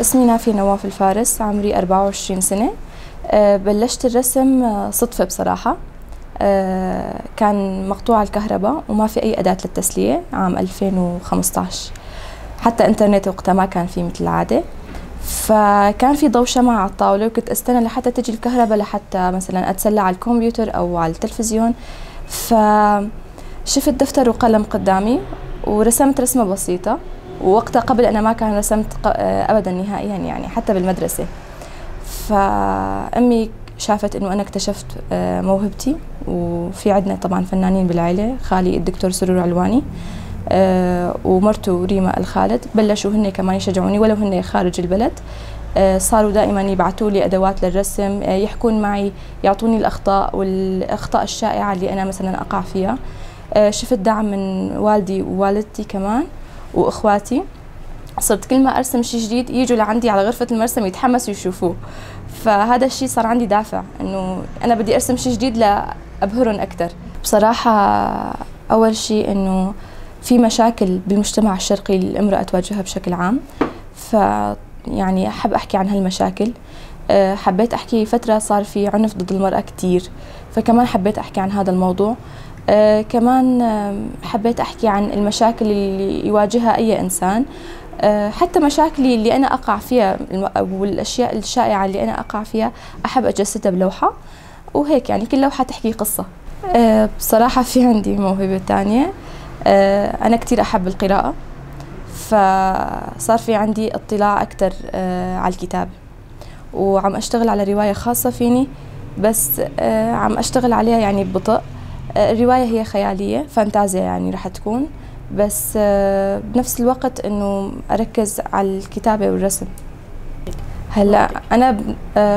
اسمي نافية نواف الفارس، عمري 24 سنة. بلشت الرسم صدفة بصراحة. كان مقطوع الكهرباء وما في أي أداة للتسلية عام 2015، حتى إنترنت وقتها ما كان في مثل العادة. فكان في ضوء شمع على الطاولة وكنت أستنى لحتى تجي الكهرباء لحتى مثلا أتسلى على الكمبيوتر أو على التلفزيون. فشفت دفتر وقلم قدامي ورسمت رسمة بسيطة، ووقتها قبل أنا ما كان رسمت أبدا نهائيا يعني حتى بالمدرسة. فأمي شافت إنه أنا اكتشفت موهبتي، وفي عندنا طبعا فنانين بالعائلة، خالي الدكتور سرور علواني ومرته ريما الخالد، بلشوا هن كمان يشجعوني ولو هن خارج البلد. صاروا دائما يبعثوا لي أدوات للرسم، يحكون معي، يعطوني الأخطاء والأخطاء الشائعة اللي أنا مثلا أقع فيها. شفت دعم من والدي ووالدتي كمان وإخواتي. صرت كل ما أرسم شيء جديد يجوا لعندي على غرفة المرسم يتحمسوا يشوفوه، فهذا الشيء صار عندي دافع إنه أنا بدي أرسم شيء جديد لأبهرهم أكثر. بصراحة أول شيء إنه في مشاكل بالمجتمع الشرقي الامرأة تواجهها بشكل عام، يعني أحب أحكي عن هالمشاكل. حبيت أحكي فترة صار في عنف ضد المرأة كتير، فكمان حبيت أحكي عن هذا الموضوع. كمان حبيت أحكي عن المشاكل اللي يواجهها أي إنسان، حتى مشاكلي اللي أنا أقع فيها والأشياء الشائعة اللي أنا أقع فيها أحب أجسدها بلوحة، وهيك يعني كل لوحة تحكي قصة. بصراحة في عندي موهبة تانية، أنا كتير أحب القراءة، فصار في عندي اطلاع أكتر على الكتاب، وعم أشتغل على رواية خاصة فيني، بس عم أشتغل عليها يعني ببطء. الرواية هي خيالية فانتازيا يعني رح تكون، بس بنفس الوقت إنه أركز على الكتابة والرسم. هلا أنا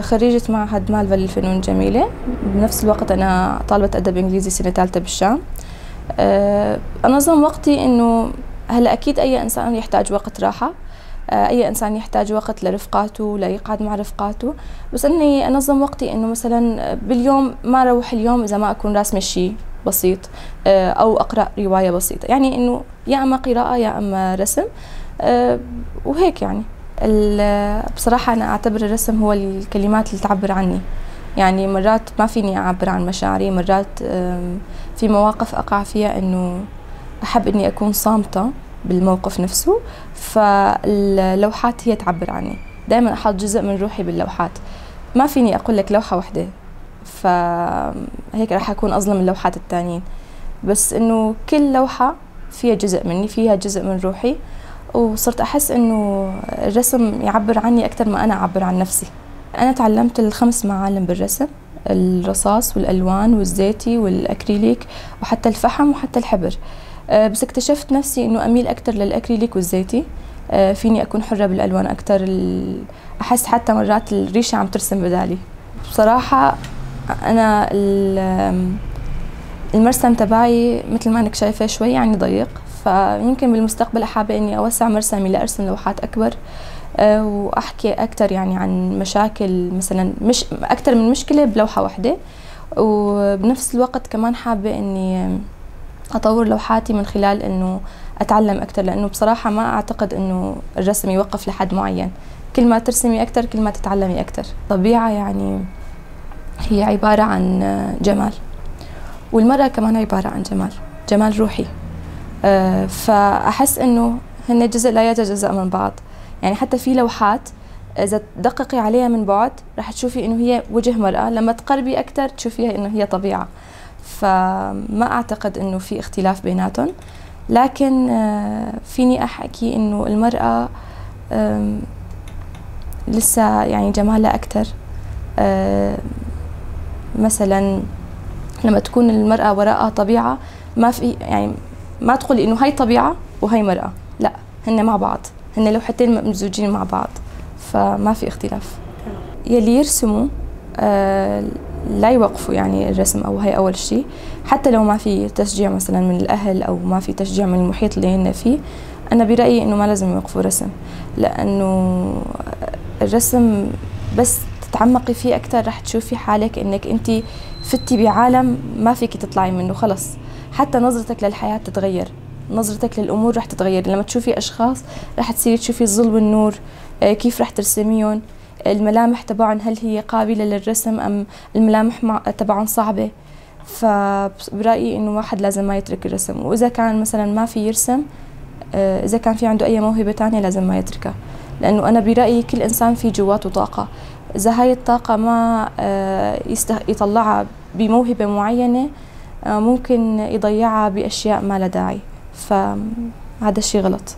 خريجة معهد مالفا للفنون الجميلة، بنفس الوقت أنا طالبة أدب إنجليزي سنة ثالثة بالشام. أنظم وقتي إنه هلا أكيد أي إنسان يحتاج وقت راحة، أي إنسان يحتاج وقت لرفقاته ليقعد مع رفقاته، بس إني أنظم وقتي إنه مثلا باليوم ما أروح اليوم إذا ما أكون راسمة شيء بسيط أو أقرأ رواية بسيطة، يعني إنه يا أما قراءة يا أما رسم وهيك يعني. بصراحة أنا أعتبر الرسم هو الكلمات اللي تعبر عني، يعني مرات ما فيني أعبر عن مشاعري، مرات في مواقف أقع فيها إنه أحب إني أكون صامتة بالموقف نفسه، فاللوحات هي تعبر عني. دائما أحط جزء من روحي باللوحات، ما فيني أقول لك لوحة واحدة فهيك راح أكون أظلم اللوحات التانيين، بس إنه كل لوحة فيها جزء مني، فيها جزء من روحي، وصرت أحس إنه الرسم يعبر عني أكثر ما أنا أعبر عن نفسي. أنا تعلمت ال5 معالم بالرسم: الرصاص والألوان والزيتي والأكريليك وحتى الفحم وحتى الحبر. بس اكتشفت نفسي إنه أميل أكثر للأكريليك والزيتي، فيني أكون حرة بالألوان أكثر، أحس حتى مرات الريشة عم ترسم بدالي. بصراحة أنا المرسم تبعي مثل ما أنك شايفة شوي يعني ضيق، فيمكن بالمستقبل حابة إني أوسع مرسمي لأرسم لوحات أكبر، وأحكي أكثر يعني عن مشاكل، مثلا مش أكثر من مشكلة بلوحة واحدة. وبنفس الوقت كمان حابة إني أطور لوحاتي من خلال إنه أتعلم أكثر، لأنه بصراحة ما أعتقد إنه الرسم يوقف لحد معين، كل ما ترسمي أكثر كل ما تتعلمي أكثر. طبيعة يعني هي عبارة عن جمال، والمرأة كمان عبارة عن جمال، جمال روحي. فأحس إنه هن جزء لا يتجزأ من بعض، يعني حتى في لوحات إذا تدققي عليها من بعد رح تشوفي إنه هي وجه مرأة، لما تقربي أكثر تشوفيها إنه هي طبيعة. فما أعتقد إنه في اختلاف بيناتهم، لكن فيني أحكي إنه المرأة لسه يعني جمالها أكثر. مثلا لما تكون المرأة وراءها طبيعة، ما في يعني ما تقولي إنه هاي طبيعة وهي مرأة، لا، هن مع بعض، هن لوحتين ممزوجين مع بعض، فما في اختلاف. يلي يرسموا لا يوقفوا يعني الرسم، أو هي أول شيء، حتى لو ما في تشجيع مثلا من الأهل أو ما في تشجيع من المحيط اللي هن فيه، أنا برأيي إنه ما لازم يوقفوا رسم، لأنه الرسم بس تتعمقي فيه أكثر رح تشوفي حالك إنك أنت فتي بعالم ما فيك تطلعي منه خلص. حتى نظرتك للحياة تتغير، نظرتك للأمور رح تتغير، لما تشوفي أشخاص رح تصيري تشوفي الظل والنور، كيف رح ترسميهم، الملامح تبعهم هل هي قابلة للرسم أم الملامح تبعهم صعبة. فبرأيي إنه واحد لازم ما يترك الرسم، وإذا كان مثلا ما في يرسم، إذا كان في عنده أي موهبة تانية لازم ما يتركها، لأنه أنا برأيي كل إنسان في جواته طاقة، إذا هاي الطاقة ما يطلعها بموهبة معينة ممكن يضيعها بأشياء ما لها داعي، فهذا الشيء غلط.